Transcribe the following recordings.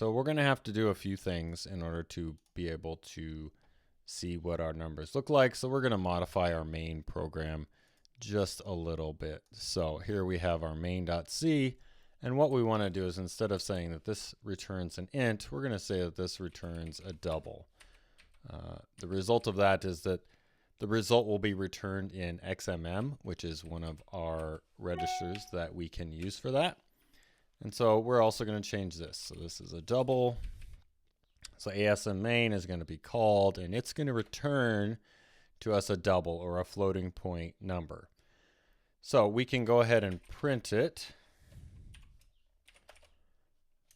So we're going to have to do a few things in order to be able to see what our numbers look like. So we're going to modify our main program just a little bit. So here we have our main.c, and what we want to do is, instead of saying that this returns an int, we're going to say that this returns a double. The result of that is that the result will be returned in XMM, which is one of our registers that we can use for that. And so we're also going to change this. So this is a double. So ASM main is going to be called, and it's going to return to us a double, or a floating point number. So we can go ahead and print it.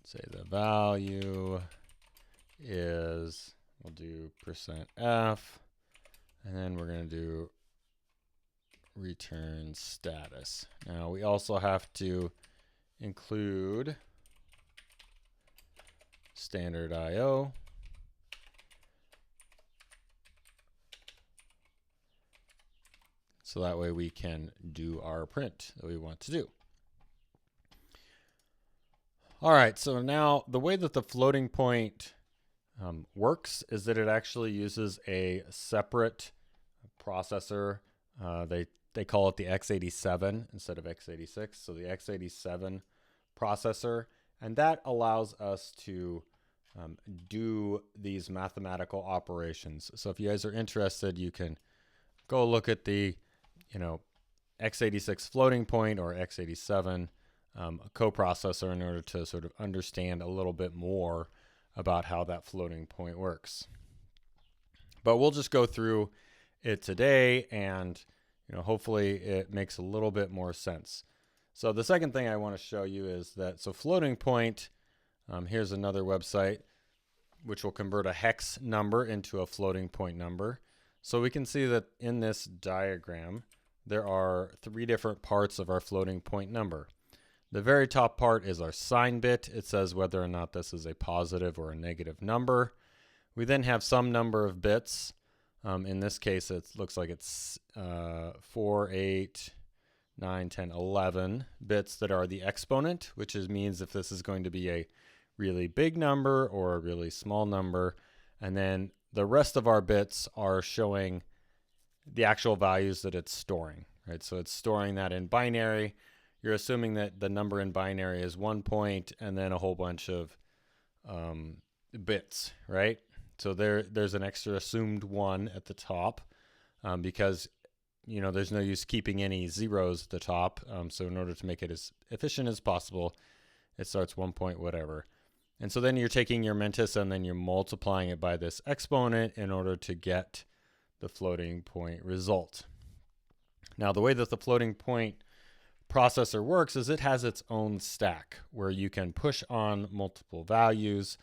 Say the value is, we'll do %f, and then we're going to do return status. Now we also have to include standard IO. So that way we can do our print that we want to do. All right, so now the way that the floating point works is that it actually uses a separate processor. They call it the x87 instead of x86. So the x87 processor, and that allows us to do these mathematical operations. So if you guys are interested, you can go look at the x86 floating point or x87 coprocessor in order to sort of understand a little bit more about how that floating point works. But we'll just go through it today, and hopefully it makes a little bit more sense. So the second thing I want to show you is that, so floating point, here's another website which will convert a hex number into a floating point number. So we can see that in this diagram, there are 3 different parts of our floating point number. The very top part is our sign bit. It says whether or not this is a positive or a negative number. We then have some number of bits. In this case, it looks like it's 4, 8, 9, 10, 11 bits that are the exponent, which means if this is going to be a really big number or a really small number. And then the rest of our bits are showing the actual values that it's storing, right? So it's storing that in binary. You're assuming that the number in binary is 1 point and then a whole bunch of bits, right? So there's an extra assumed 1 at the top because there's no use keeping any zeros at the top. So in order to make it as efficient as possible, it starts 1 point whatever. And so then you're taking your mantissa and then you're multiplying it by this exponent in order to get the floating point result. Now the way that the floating point processor works is it has its own stack where you can push on multiple values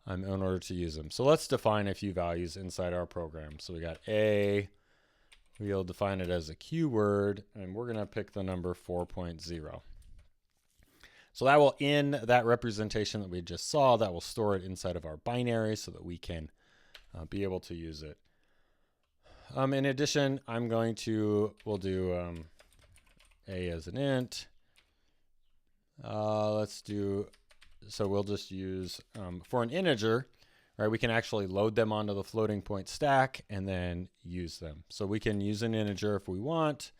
in order to use them. So let's define a few values inside our program. So we got A, we'll define it as a keyword, and we're going to pick the number 4.0. So that will, in that representation that we just saw, that will store it inside of our binary so that we can be able to use it. In addition, we'll do A as an int. So we'll just use, for an integer, right, we can actually load them onto the floating point stack and then use them. So we can use an integer if we want.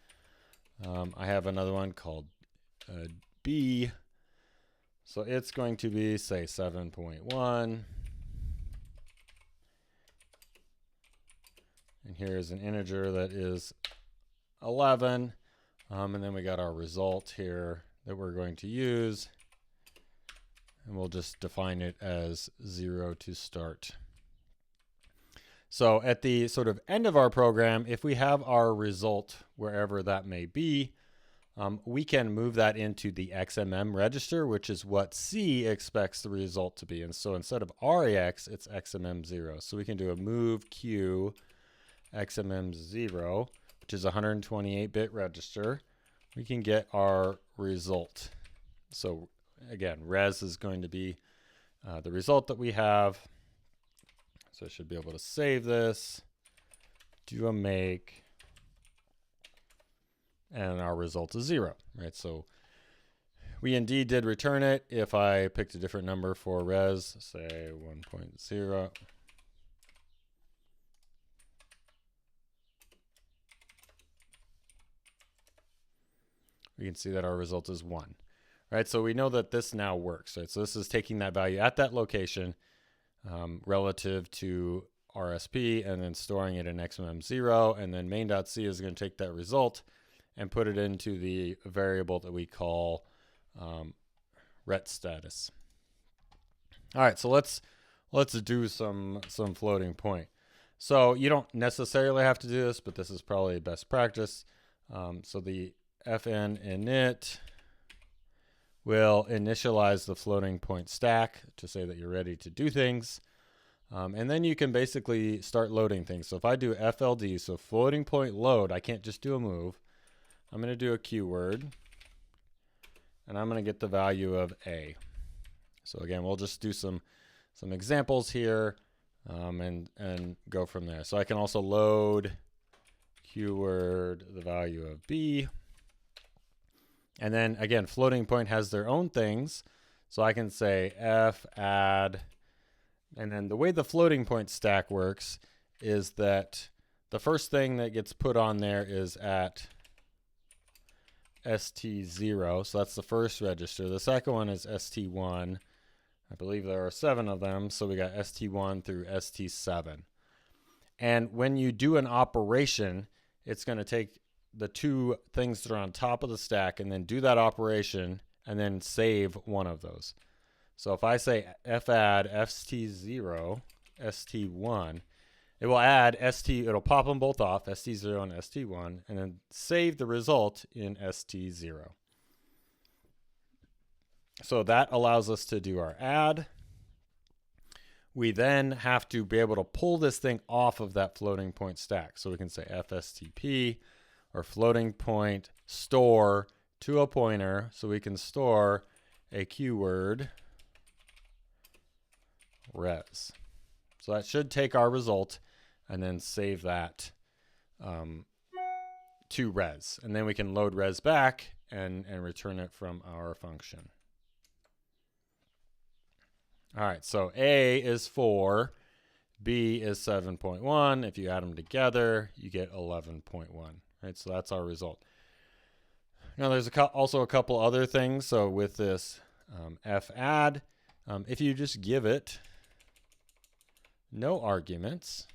I have another one called B. So it's going to be, say, 7.1. And here's an integer that is 11. And then we got our result here that we're going to use. And we'll just define it as 0 to start. So at the sort of end of our program, if we have our result wherever that may be, we can move that into the XMM register, which is what C expects the result to be. And so instead of RAX, it's XMM0. So we can do a move Q XMM0, which is a 128-bit register. We can get our result. So again, res is going to be the result that we have. So I should be able to save this, do a make, and our result is 0, right? So we indeed did return it. If I picked a different number for res, say 1.0, we can see that our result is 1. Right, so we know that this now works. Right, so this is taking that value at that location relative to RSP and then storing it in XMM0, and then main.c is going to take that result and put it into the variable that we call ret status. All right, so let's do some floating point. So you don't necessarily have to do this, but this is probably best practice. So the fn init will initialize the floating point stack to say that you're ready to do things. And then you can basically start loading things. So if I do FLD, so floating point load, I can't just do a move. I'm going to do a keyword, and I'm going to get the value of A. So again, we'll just do some examples here and go from there. So I can also load keyword the value of B. And then again, floating point has their own things. So I can say f add, and then the way the floating point stack works is that the first thing that gets put on there is at st0. So that's the first register. The second one is st1. I believe there are 7 of them. So we got st1 through st7. And when you do an operation, it's going to take the 2 things that are on top of the stack and then do that operation and then save one of those. So if I say fadd st0 st1, it will add it'll pop them both off, st0 and st1, and then save the result in st0. So that allows us to do our add. We then have to be able to pull this thing off of that floating point stack. So we can say fstp or floating point store to a pointer, so we can store a keyword res. So that should take our result and then save that to res. And then we can load res back and return it from our function. All right, so A is 4, B is 7.1. If you add them together, you get 11.1. Right, so that's our result. Now there's also a couple other things. So with this fadd, if you just give it no arguments,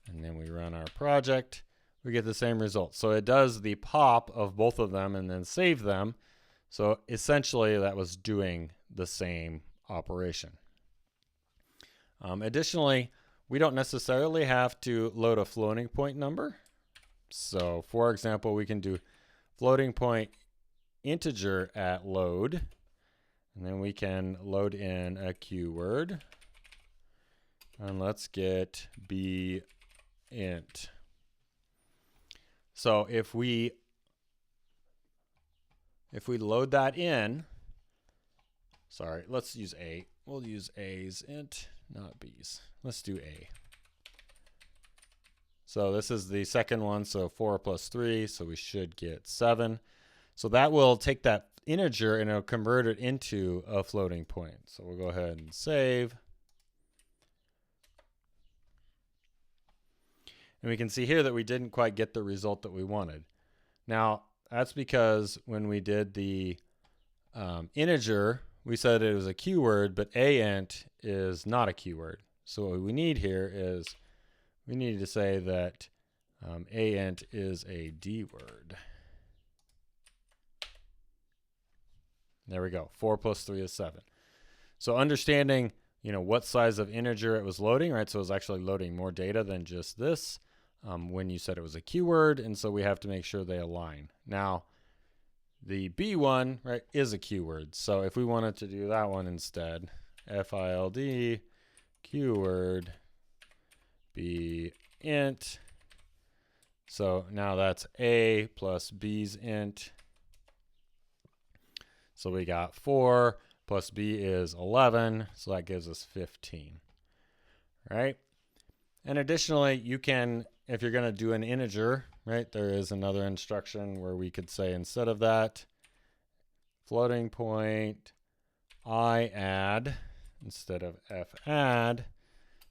and then we run our project, we get the same result. So it does the pop of both of them and then save them. So essentially that was doing the same operation. Additionally, we don't necessarily have to load a floating point number. So for example, we can do floating point integer at load, and then we can load in a keyword. And let's get b int. So if we load that in, sorry, let's use A. We'll use A's int, not B's. Let's do A. So this is the second one, so 4 plus 3, so we should get 7. So that will take that integer and it'll convert it into a floating point. So we'll go ahead and save. And we can see here that we didn't quite get the result that we wanted. Now, that's because when we did the integer, we said it was a keyword, but aint is not a keyword. So what we need here is we need to say that aint is a D word. There we go. 4 plus 3 is 7. So understanding, what size of integer it was loading, right? So it was actually loading more data than just this when you said it was a keyword, and so we have to make sure they align. Now, the B one, right, is a keyword. So if we wanted to do that one instead, fild keyword b int. So now that's A plus B's int. So we got 4 plus B is 11. So that gives us 15, right? And additionally, you can, if you're going to do an integer, right, there is another instruction where we could say instead of that, floating point I add instead of f add.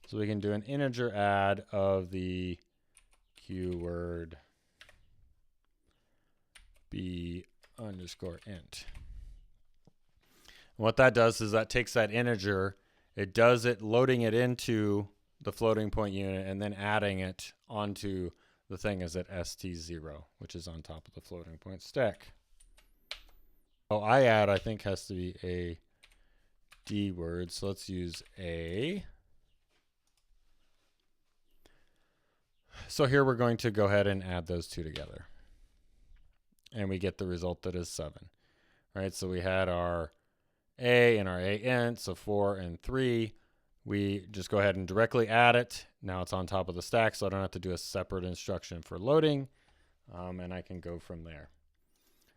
So we can do an integer add of the keyword b underscore int. And what that does is that takes that integer, it does it loading it into the floating point unit and then adding it onto the thing as at st0, which is on top of the floating point stack. Oh, I add I think has to be a D word, so let's use a. So here we're going to go ahead and add those two together. And we get the result that is 7. Right, so we had our a and our a int, so 4 and 3. We just go ahead and directly add it. Now it's on top of the stack, so I don't have to do a separate instruction for loading. And I can go from there.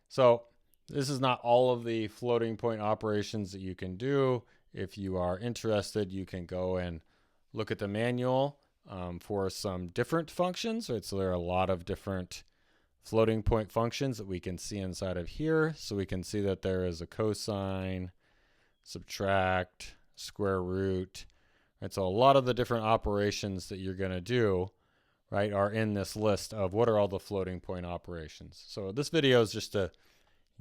So this is not all of the floating point operations that you can do. If you are interested, you can go and look at the manual for some different functions. Right? So there are a lot of different floating point functions that we can see inside of here. So we can see that there is a cosine, subtract, square root. Right? So a lot of the different operations that you're going to do, right, are in this list of what are all the floating point operations. So this video is just to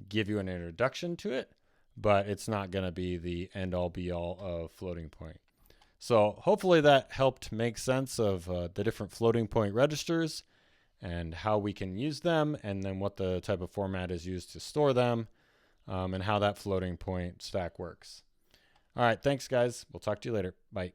give you an introduction to it, but it's not going to be the end all be all of floating point. So hopefully that helped make sense of the different floating point registers and how we can use them, and then what the type of format is used to store them, and how that floating point stack works. All right, thanks guys. We'll talk to you later. Bye.